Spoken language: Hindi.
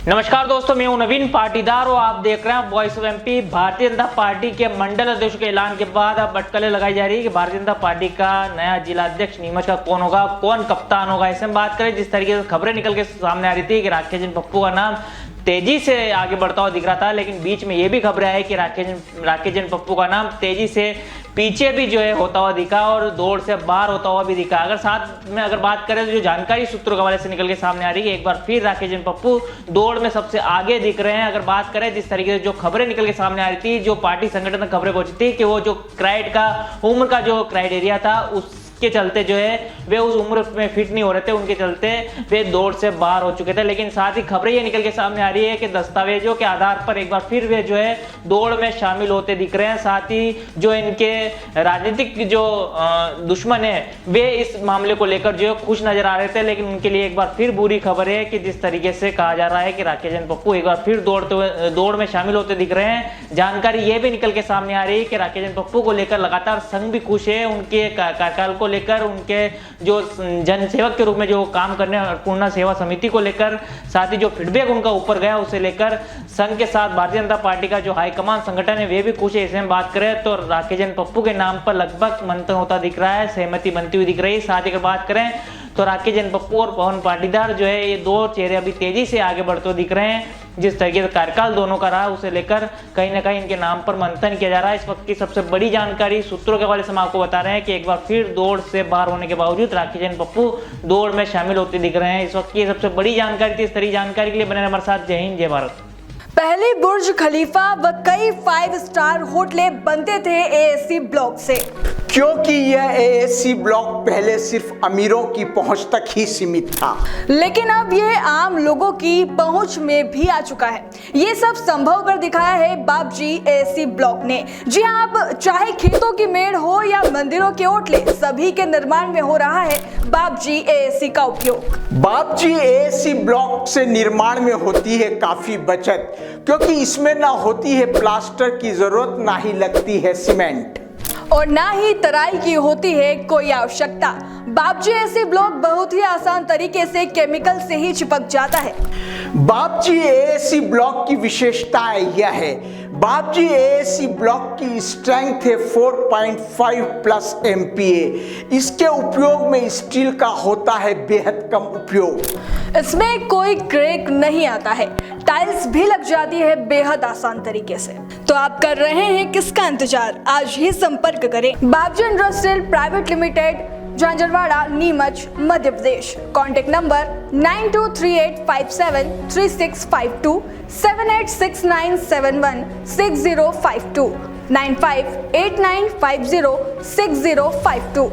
नमस्कार दोस्तों, मैं हूं नवीन पाटीदार और आप देख रहे हैं voice of MP. Bharatiya Janata party के मंडल अध्यक्ष के ऐलान के बाद अब अटकलें लगाई जा रही है कि भारतीय जनता पार्टी का नया जिला अध्यक्ष नीमच का कौन होगा, कौन कप्तान होगा। ऐसे में बात करें, जिस तरीके से खबरें निकल के सामने आ रही थी कि राकेश पप्पू का नाम तेजी से आगे बढ़ता हुआ दिख रहा था, लेकिन बीच में ये भी खबरें आई कि राकेश पप्पू का नाम तेजी से पीछे भी जो है होता हुआ दिखा और दौड़ से बाहर होता हुआ भी दिखा। अगर बात करें तो जो जानकारी सूत्रों के हवाले से निकल के सामने आ रही है, एक बार फिर राकेश पप्पू दौड़ में सबसे आगे दिख रहे हैं। अगर बात करें जिस तरीके से जो खबरें निकल के सामने आ रही थी, जो पार्टी संगठन तक खबरें पहुंची थी कि वो जो उम्र का जो क्राइटेरिया था उसके चलते जो है वे उस उम्र में फिट नहीं हो रहे थे, उनके चलते वे दौड़ से बाहर हो चुके थे। लेकिन साथ ही खबरें ये निकल के सामने आ रही है कि दस्तावेजों के आधार पर एक बार फिर वे जो है दौड़ में शामिल होते दिख रहे हैं। साथ ही जो इनके राजनीतिक जो दुश्मन है वे इस मामले को लेकर जो है खुश नजर आ रहे थे, लेकिन उनके लिए एक बार फिर बुरी खबर है कि जिस तरीके से कहा जा रहा है कि राकेश पप्पू एक बार फिर दौड़ में शामिल होते दिख रहे हैं। जानकारी ये भी निकल के सामने आ रही है कि राकेश पप्पू को लेकर लगातार संघ भी खुश है, उनके कार्यकाल को लेकर, उनके जो जनसेवक के रूप में जो काम करने पूर्णा सेवा समिति को लेकर, साथ ही जो फीडबैक उनका ऊपर गया उसे लेकर संघ के साथ भारतीय जनता पार्टी का जो हाईकमान संगठन है वे भी खुश है। इसमें बात करें तो राकेश पप्पू के नाम पर लगभग मंथन होता दिख रहा है, सहमति बनती हुई दिख रही है। साथ ही अगर बात करें तो राकेश पप्पू और पवन पाटीदार जो है ये दो चेहरे अभी तेजी से आगे बढ़ते दिख रहे हैं। जिस तरीके से कार्यकाल दोनों का रहा उसे लेकर कहीं ना कहीं इनके नाम पर मंथन किया जा रहा है। इस वक्त की सबसे बड़ी जानकारी सूत्रों के हवाले से हम आपको बता रहे हैं कि एक बार फिर दौड़ से बाहर होने के बावजूद राकेश पप्पू दौड़ में शामिल होते दिख रहे हैं। इस वक्त की सबसे बड़ी जानकारी थी। इस तरह जानकारी के लिए बने हमारे साथ। जय हिंद, जय भारत। पहले बुर्ज खलीफा व कई 5 स्टार होटलें बनते थे एएससी ब्लॉक से, क्योंकि यह एएससी ब्लॉक पहले सिर्फ अमीरों की पहुंच तक ही सीमित था, लेकिन अब यह आम लोगों की पहुंच में भी आ चुका है। ये सब संभव कर दिखाया है बापजी एएससी ब्लॉक ने। जी हाँ, अब चाहे खेतों की मेड़ हो या मंदिरों के होटले, सभी के निर्माण में हो रहा है बापजी एएससी का उपयोग। बापजी एएससी ब्लॉक से निर्माण में होती है काफी बचत, क्योंकि इसमें ना होती है प्लास्टर की जरूरत, ना ही लगती है सीमेंट और ना ही तराई की होती है कोई आवश्यकता। बापजी एएससी ब्लॉक बहुत ही आसान तरीके से केमिकल से ही चिपक जाता है। बापजी एएससी ब्लॉक की विशेषता यह है, बापजी एएससी ब्लॉक की स्ट्रेंथ है 4.5 प्लस MPa। इसके उपयोग में स्टील का होता है बेहद कम उपयोग। इसमें कोई क्रैक नहीं आता है, टाइल्स भी लग जाती है बेहद आसान तरीके से। तो आप कर रहे हैं किसका इंतजार? आज ही संपर्क करें Bapji industrial private limited, Jhanjharwada, Neemuch, Madhya Pradesh. Contact number 9238573652, 7869716052, 9589506052।